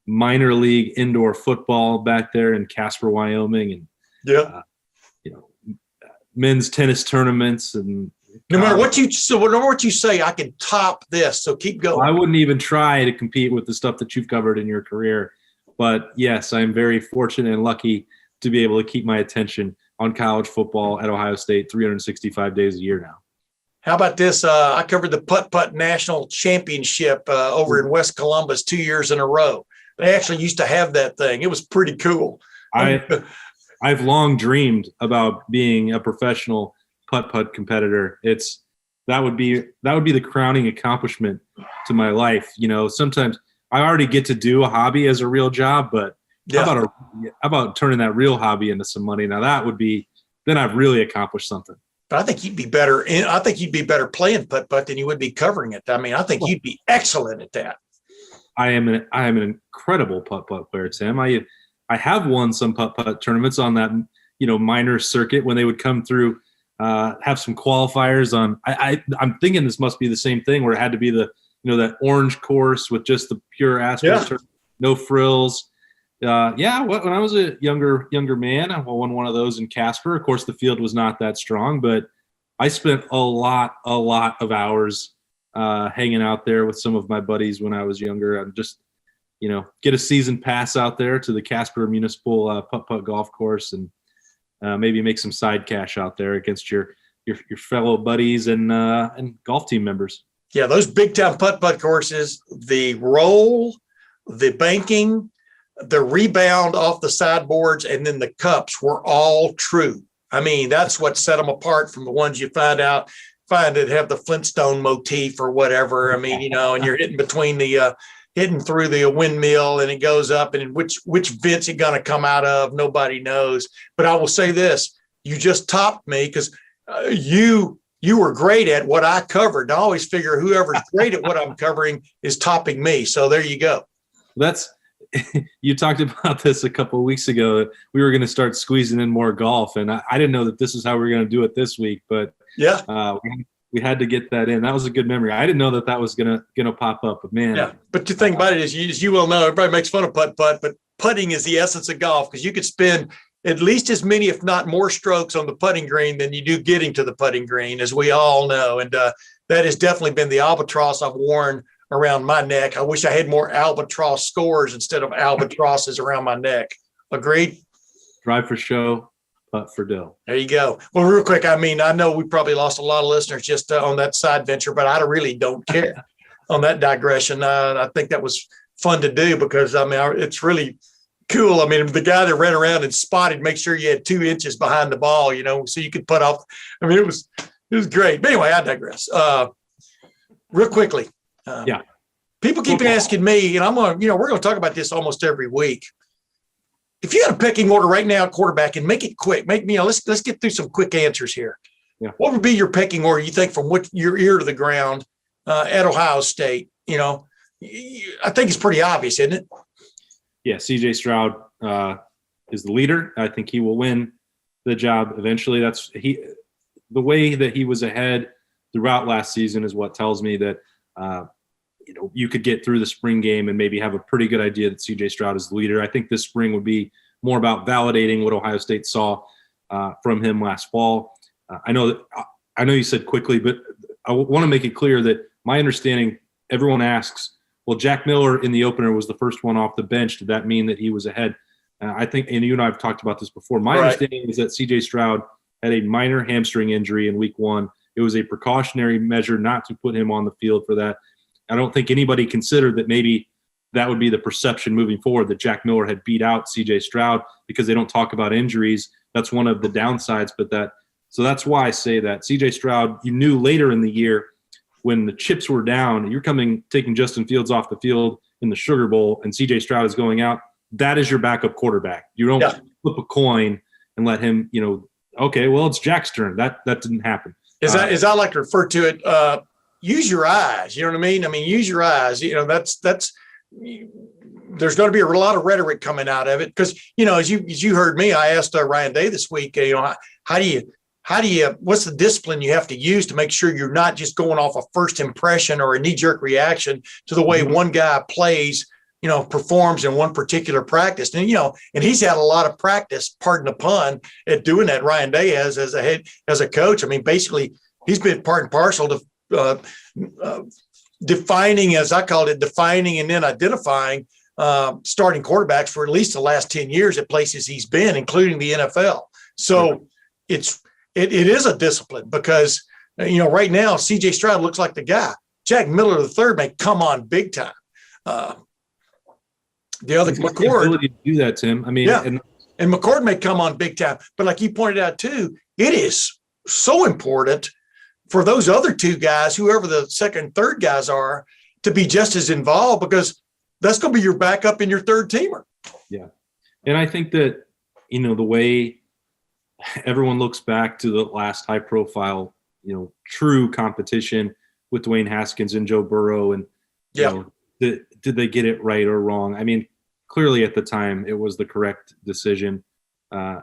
minor league indoor football back there in Casper, Wyoming, and men's tennis tournaments, and no matter what you say, I can top this. So keep going. I wouldn't even try to compete with the stuff that you've covered in your career, but yes, I'm very fortunate and lucky to be able to keep my attention on college football at Ohio State 365 days a year now. How about this? I covered the Putt-Putt National Championship over in West Columbus 2 years in a row. They actually used to have that thing. It was pretty cool. I've long dreamed about being a professional putt-putt competitor. That would be the crowning accomplishment to my life. Sometimes I already get to do a hobby as a real job, but how about turning that real hobby into some money? Now then I've really accomplished something. But I think you'd be better. I think you'd be better playing putt than you would be covering it. I mean, I think you'd be excellent at that. I am an incredible putt player, Tim. I have won some putt tournaments on that, minor circuit when they would come through, have some qualifiers on. I'm thinking this must be the same thing where it had to be the, that orange course with just the pure asphalt, no frills. When I was a younger man, I won one of those in Casper. Of course, the field was not that strong, but I spent a lot of hours hanging out there with some of my buddies when I was younger. And just, get a season pass out there to the Casper Municipal putt golf course and maybe make some side cash out there against your fellow buddies and golf team members. Yeah, those big time putt courses, the roll, the banking, the rebound off the sideboards, and then the cups were all true. I mean, that's what set them apart from the ones you find that have the Flintstone motif or whatever. I mean, and you're hitting between hitting through the windmill and it goes up, and which vent's it going to come out of? Nobody knows. But I will say this, you just topped me because you were great at what I covered. I always figure whoever's great at what I'm covering is topping me. So there you go. You talked about this a couple of weeks ago. We were going to start squeezing in more golf, and I didn't know that this is how we were going to do it this week. But we had to get that in. That was a good memory. I didn't know that was going to pop up. But man, yeah. But the thing about it is, as you well know, everybody makes fun of putt, but putting is the essence of golf because you could spend at least as many, if not more, strokes on the putting green than you do getting to the putting green, as we all know. And that has definitely been the albatross I've worn around my neck. I wish I had more albatross scores instead of albatrosses around my neck. Agreed? Drive for show, putt for dough. There you go. Well, real quick, I mean, I know we probably lost a lot of listeners just on that side venture, but I really don't care on that digression. I think that was fun to do because, I mean, it's really cool. I mean, the guy that ran around and spotted, make sure you had 2 inches behind the ball, so you could putt off. I mean, it was great. But anyway, I digress. Real quickly. People keep asking me, and I'm going to, we're going to talk about this almost every week. If you had a pecking order right now, quarterback, and make it quick, let's get through some quick answers here. Yeah. What would be your pecking order, you think, from your ear to the ground at Ohio State? I think it's pretty obvious, isn't it? Yeah, C.J. Stroud is the leader. I think he will win the job eventually. The way that he was ahead throughout last season is what tells me that you could get through the spring game and maybe have a pretty good idea that C.J. Stroud is the leader. I think this spring would be more about validating what Ohio State saw from him last fall. I know you said quickly, but I want to make it clear that my understanding, everyone asks, well, Jack Miller in the opener was the first one off the bench. Did that mean that he was ahead? I think, and you and I have talked about this before, my understanding is that C.J. Stroud had a minor hamstring injury in week 1. It was a precautionary measure not to put him on the field for that. I don't think anybody considered that maybe that would be the perception moving forward, that Jack Miller had beat out C.J. Stroud because they don't talk about injuries. That's one of the downsides, so that's why I say that. C.J. Stroud, you knew later in the year when the chips were down, you're taking Justin Fields off the field in the Sugar Bowl and C.J. Stroud is going out. That is your backup quarterback. You don't flip a coin and let him, okay, well, it's Jack's turn. That didn't happen. As I like to refer to it, use your eyes. You know what I mean? I mean, use your eyes. That's there's going to be a lot of rhetoric coming out of it because, as you heard me, I asked Ryan Day this week, how do you, what's the discipline you have to use to make sure you're not just going off a first impression or a knee-jerk reaction to the way one guy plays, performs in one particular practice. And, and he's had a lot of practice, pardon the pun, at doing that. Ryan Day has as a coach. I mean, basically he's been part and parcel to defining, as I called it, defining and then identifying starting quarterbacks for at least the last 10 years at places he's been, including the NFL. So it is a discipline because, right now, C.J. Stroud looks like the guy. Jack Miller III may come on big time. The other McCord ability to do that, Tim. I mean, and McCord may come on big time, but like you pointed out too, it is so important for those other 2 guys, whoever the second, third guys are, to be just as involved because that's going to be your backup and your third teamer. Yeah. And I think that, the way everyone looks back to the last high profile, true competition with Dwayne Haskins and Joe Burrow. And, did they get it right or wrong? I mean, clearly at the time it was the correct decision, to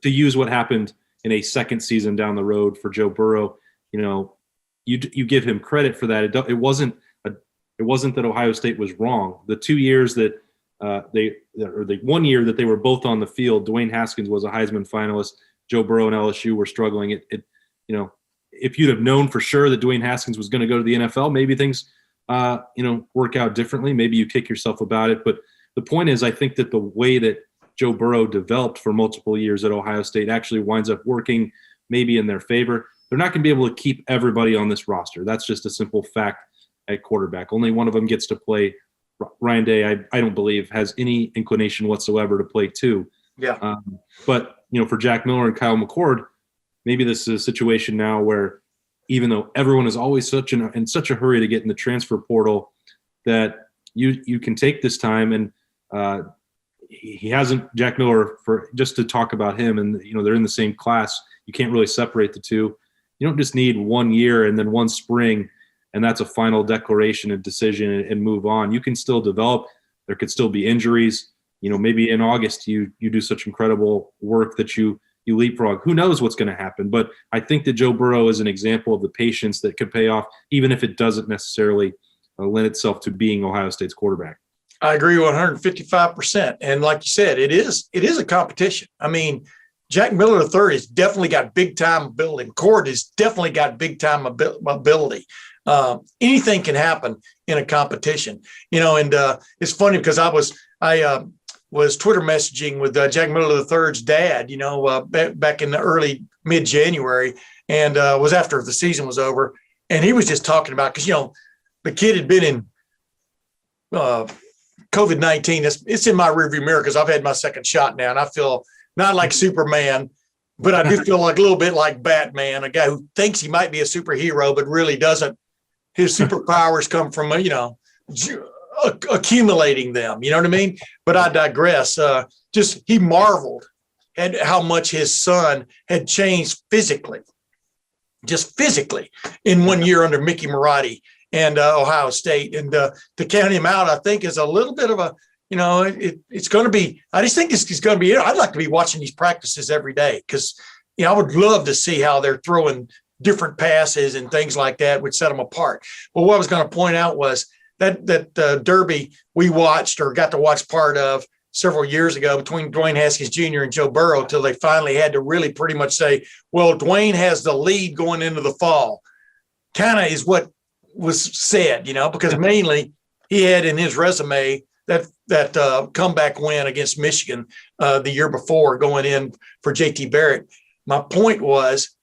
use what happened in a second season down the road for Joe Burrow. You give him credit for that. It wasn't that Ohio State was wrong. The 2 years that the 1 year that they were both on the field, Dwayne Haskins was a Heisman finalist. Joe Burrow and LSU were struggling. If you'd have known for sure that Dwayne Haskins was going to go to the NFL, maybe things, work out differently. Maybe you kick yourself about it. But the point is, I think that the way that Joe Burrow developed for multiple years at Ohio State actually winds up working maybe in their favor. They're not going to be able to keep everybody on this roster. That's just a simple fact at quarterback. Only one of them gets to play. Ryan Day, I don't believe, has any inclination whatsoever to play two. Yeah. But, for Jack Miller and Kyle McCord, maybe this is a situation now where even though everyone is always in such a hurry to get in the transfer portal, that you can take this time. And he hasn't, Jack Miller, for just to talk about him, and they're in the same class, you can't really separate the two. You don't just need 1 year and then one spring and that's a final declaration and decision and move on. You can still develop. There could still be injuries. Maybe in August you do such incredible work that you leapfrog. Who knows what's going to happen? But I think that Joe Burrow is an example of the patience that could pay off, even if it doesn't necessarily lend itself to being Ohio State's quarterback. I agree 155%. And like you said, it is a competition. I mean, Jack Miller III has definitely got big time ability. Cord has definitely got big time ability. Anything can happen in a competition, and it's funny because I was Twitter messaging with Jack Miller III's dad, back in the early mid-January, and was after the season was over. And he was just talking about, because, the kid had been in COVID-19. It's in my rearview mirror because I've had my second shot now, and I feel not like Superman, but I do feel like a little bit like Batman, a guy who thinks he might be a superhero, but really doesn't. His superpowers come from, accumulating them. You know what I mean? But I digress. He marveled at how much his son had changed physically, just physically, in 1 year under Mickey Marotti and Ohio State. And to count him out, I think, is a little bit of a, it's going to be, I just think it's going to be, I'd like to be watching these practices every day because, I would love to see how they're throwing different passes and things like that would set them apart. But what I was going to point out was that derby we watched or got to watch part of several years ago between Dwayne Haskins Jr. and Joe Burrow, till they finally had to really pretty much say, well, Dwayne has the lead going into the fall. Kind of is what was said, because mainly he had in his resume that comeback win against Michigan the year before going in for JT Barrett. My point was,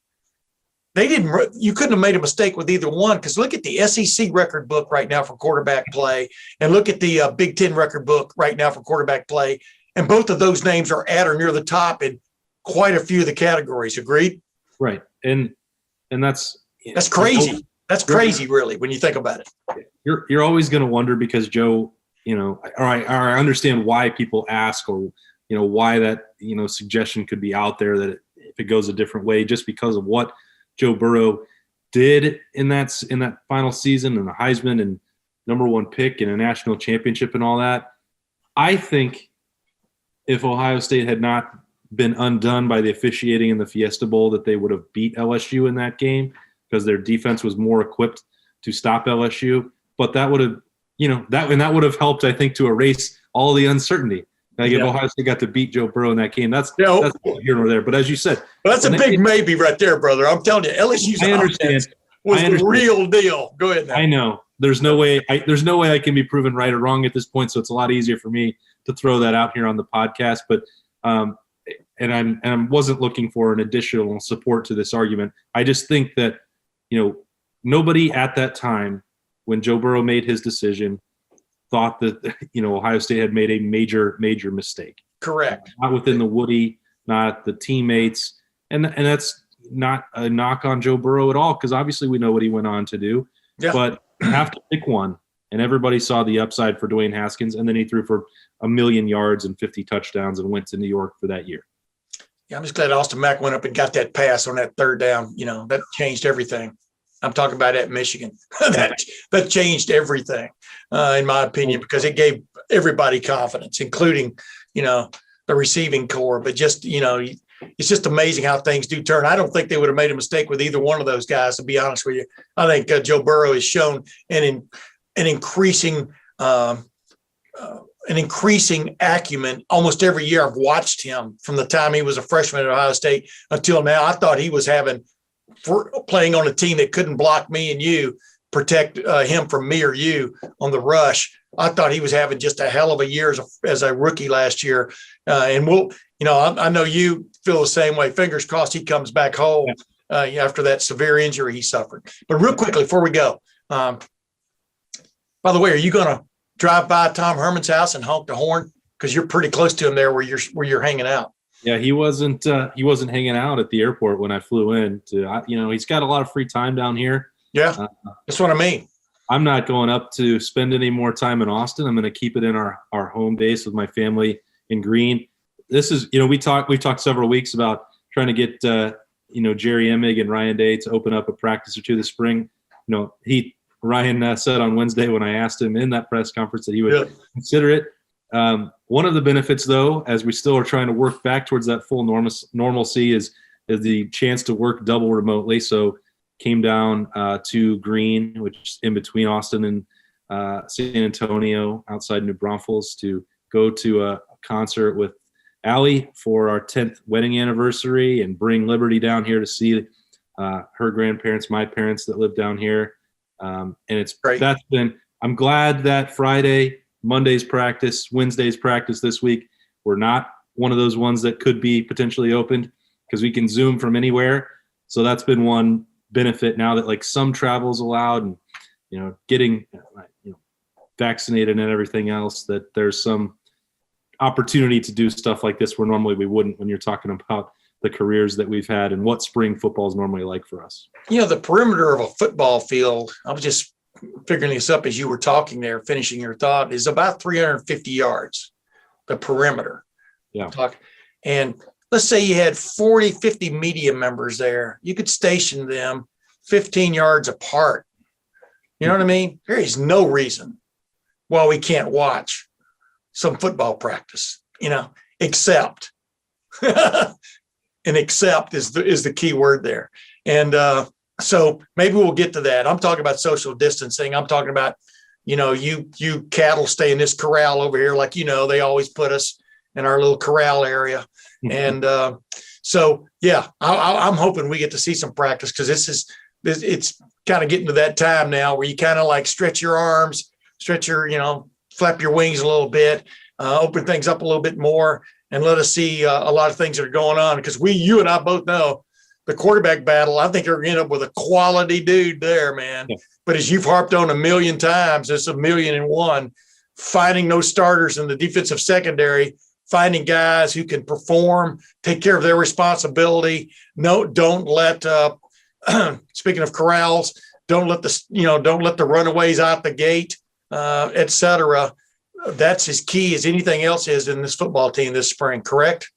you couldn't have made a mistake with either one, because look at the SEC record book right now for quarterback play and look at the Big Ten record book right now for quarterback play. And both of those names are at or near the top in quite a few of the categories. Agreed? Right. And that's crazy. That's crazy, really, when you think about it. You're always going to wonder because Joe, I understand why people ask or, why that, suggestion could be out there that if it goes a different way, just because of what Joe Burrow did in that final season and the Heisman and number one pick and a national championship and all that. I think if Ohio State had not been undone by the officiating in the Fiesta Bowl, that they would have beat LSU in that game because their defense was more equipped to stop LSU. But that would have, that would have helped, I think, to erase all the uncertainty. Like if Ohio State got to beat Joe Burrow in that game, that's here nor there. But as you said, that's a big maybe right there, brother. I'm telling you, LSU's offense was the real deal. Go ahead now. I know. There's no way I can be proven right or wrong at this point, so it's a lot easier for me to throw that out here on the podcast. But and I wasn't looking for an additional support to this argument. I just think that nobody at that time when Joe Burrow made his decision thought that Ohio State had made a major mistake. Correct. Not within the Woody, not the teammates, and that's not a knock on Joe Burrow at all, because obviously we know what he went on to do. Yeah. But you have to pick one, and everybody saw the upside for Dwayne Haskins, and then he threw for 1,000,000 yards and 50 touchdowns and went to New York for that year. Yeah, I'm just glad Austin Mack went up and got that pass on that third down. That changed everything. I'm talking about at Michigan. that changed everything, in my opinion, because it gave everybody confidence, including, the receiving core. But just, it's just amazing how things do turn. I don't think they would have made a mistake with either one of those guys, to be honest with you. I think Joe Burrow has shown an increasing acumen almost every year. I've watched him from the time he was a freshman at Ohio State until now. I thought he was playing on a team that couldn't block me and you, protect him from me or you on the rush. I thought he was having just a hell of a year as a rookie last year. And I know you feel the same way. Fingers crossed he comes back whole after that severe injury he suffered. But real quickly before we go, by the way, are you going to drive by Tom Herman's house and honk the horn? Because you're pretty close to him there where you're hanging out. Yeah, he wasn't hanging out at the airport when I flew in. He's got a lot of free time down here. Yeah, that's what I mean. I'm not going up to spend any more time in Austin. I'm going to keep it in our home base with my family in Greene. This is, we've talked several weeks about trying to get, Jerry Emig and Ryan Day to open up a practice or two this spring. Ryan said on Wednesday when I asked him in that press conference that he would consider it. One of the benefits, though, as we still are trying to work back towards that full normalcy, is the chance to work double remotely. So came down to Greene, which is in between Austin and San Antonio, outside New Braunfels, to go to a concert with Allie for our 10th wedding anniversary, and bring Liberty down here to see her grandparents, my parents that live down here. And it's great. I'm glad that Monday's practice, Wednesday's practice this week were not one of those ones that could be potentially opened, because we can Zoom from anywhere. So that's been one benefit now that some travel is allowed, and getting vaccinated and everything else, that there's some opportunity to do stuff like this where normally we wouldn't, when you're talking about the careers that we've had and what spring football is normally like for us. The perimeter of a football field, I was just figuring this up as you were talking there, finishing your thought, is about 350 yards, the perimeter. Yeah. And let's say you had 40, 50 media members there. You could station them 15 yards apart. You know what I mean? There is no reason why we can't watch some football practice, except, and except is the key word there. And so maybe we'll get to that. I'm talking about social distancing. I'm talking about, you cattle stay in this corral over here. They always put us in our little corral area. And so, yeah, I'm hoping we get to see some practice, because it's kind of getting to that time now where you kind of stretch your arms, flap your wings a little bit, open things up a little bit more, and let us see a lot of things that are going on. Because you and I both know the quarterback battle, I think they're going to end up with a quality dude there, man. Yeah. But as you've harped on a million times, it's 1,000,001, finding those starters in the defensive secondary, finding guys who can perform, take care of their responsibility. No, don't let, speaking of corrals, don't let the runaways out the gate, et cetera. That's as key as anything else is in this football team this spring, correct?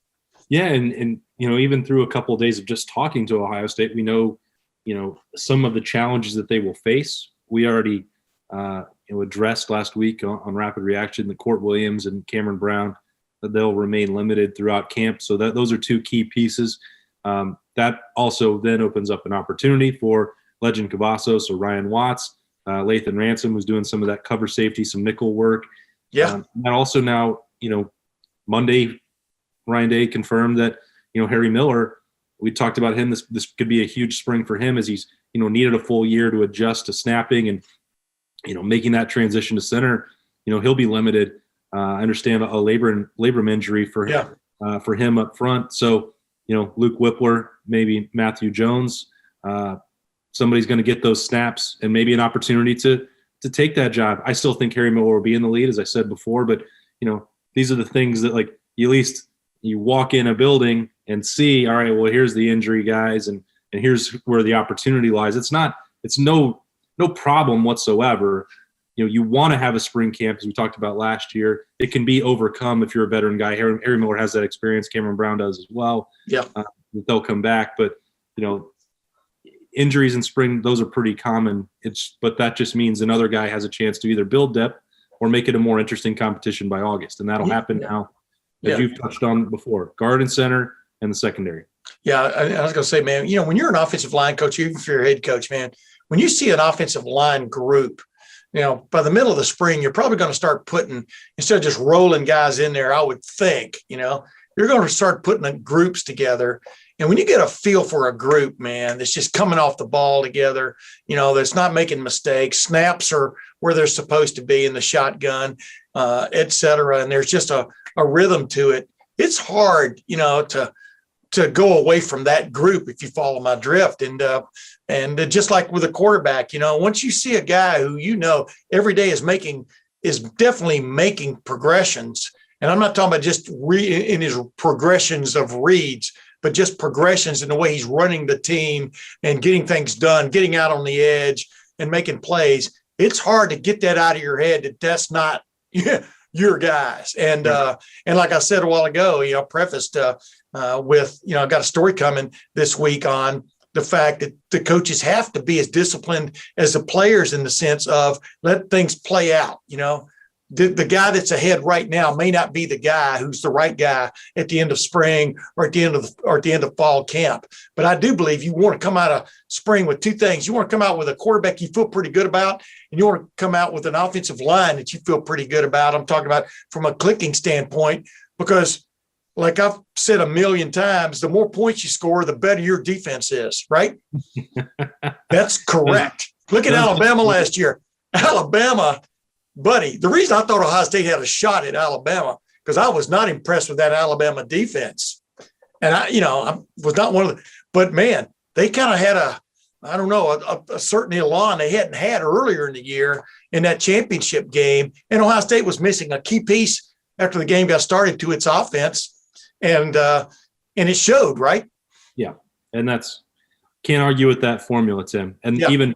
Yeah. And even through a couple of days of just talking to Ohio State, we know, some of the challenges that they will face. We already, addressed last week on Rapid Reaction that Court Williams and Cameron Brown, that they'll remain limited throughout camp. So those are two key pieces. That also then opens up an opportunity for Legend Cavazos or Ryan Watts, Lathan Ransom, who's doing some of that cover safety, some nickel work. Yeah. And also now, Monday, Ryan Day confirmed that, Harry Miller, we talked about him. This could be a huge spring for him, as he's, needed a full year to adjust to snapping and, making that transition to center. He'll be limited. I understand a labrum injury for him up front. So, Luke Whippler, maybe Matthew Jones, somebody's going to get those snaps and maybe an opportunity to take that job. I still think Harry Miller will be in the lead, as I said before, but these are the things that at least you walk in a building and see, all right, well, here's the injury guys, and here's where the opportunity lies. It's no problem whatsoever you want to have a spring camp, as we talked about last year. It can be overcome if you're a veteran guy. Harry Miller has that experience. Cameron Brown does as well. Yeah. They'll come back. But, injuries in spring, those are pretty common. But that just means another guy has a chance to either build depth or make it a more interesting competition by August. And that'll happen now, as you've touched on before, guard and center and the secondary. Yeah, I was going to say, man, when you're an offensive line coach, even if you're a head coach, man, when you see an offensive line group, by the middle of the spring, you're probably going to start putting, instead of just rolling guys in there, I would think, you're going to start putting the groups together. And when you get a feel for a group, man, that's just coming off the ball together, that's not making mistakes, snaps are where they're supposed to be in the shotgun, et cetera. And there's just a rhythm to it. It's hard, to go away from that group, if you follow my drift. And just like with a quarterback, once you see a guy who, every day is definitely making progressions. And I'm not talking about just in his progressions of reads, but just progressions in the way he's running the team and getting things done, getting out on the edge and making plays. It's hard to get that out of your head that that's not your guys. And like I said a while ago, prefaced with, I've got a story coming this week on the fact that the coaches have to be as disciplined as the players in the sense of let things play out. The guy that's ahead right now may not be the guy who's the right guy at the end of spring or at the end of fall camp. But I do believe you want to come out of spring with two things. You want to come out with a quarterback you feel pretty good about, and you want to come out with an offensive line that you feel pretty good about. I'm talking about from a clicking standpoint, because like I've said a million times, the more points you score, the better your defense is, right? That's correct. Look at Alabama last year. Alabama, buddy, the reason I thought Ohio State had a shot at Alabama, because I was not impressed with that Alabama defense. And I was not one of the, but man, they kind of had a certain elan they hadn't had earlier in the year in that championship game. And Ohio State was missing a key piece after the game got started to its offense. And it showed, right? Yeah. And can't argue with that formula, Tim. And even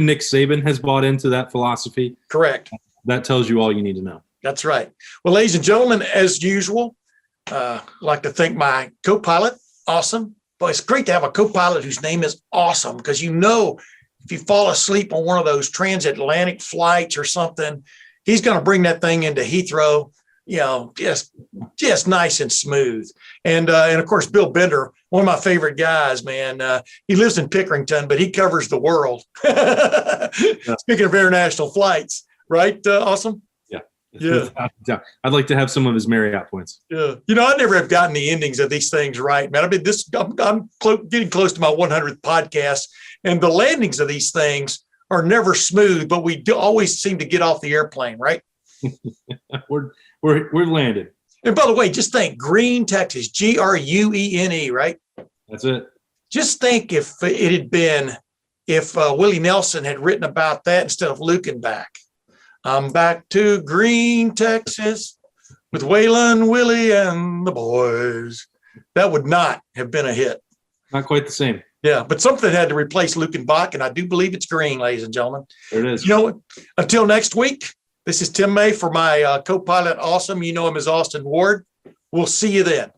Nick Saban has bought into that philosophy. Correct. That tells you all you need to know. That's right. Well, ladies and gentlemen, as usual, I'd like to thank my co-pilot. Awesome. But it's great to have a co-pilot whose name is Awesome, because if you fall asleep on one of those transatlantic flights or something, he's going to bring that thing into Heathrow, just nice and smooth. And of course, Bill Bender, one of my favorite guys, man. He lives in Pickerington, but he covers the world. Speaking of international flights, right? Awesome. Yeah. I'd like to have some of his Marriott points. Yeah. I never have gotten the endings of these things right, man. I'm getting close to my 100th podcast, and the landings of these things are never smooth, but we always seem to get off the airplane, right? We're landed. And by the way, just think Green, Texas, Gruene, right? That's it. Just think if Willie Nelson had written about that instead of Lukenbach. I'm back to Green, Texas with Waylon, Willie, and the boys. That would not have been a hit. Not quite the same. Yeah, but something had to replace Lukenbach, and I do believe it's Green, ladies and gentlemen. There it is. Until next week, this is Tim May for my co-pilot Awesome. You know him as Austin Ward. We'll see you then.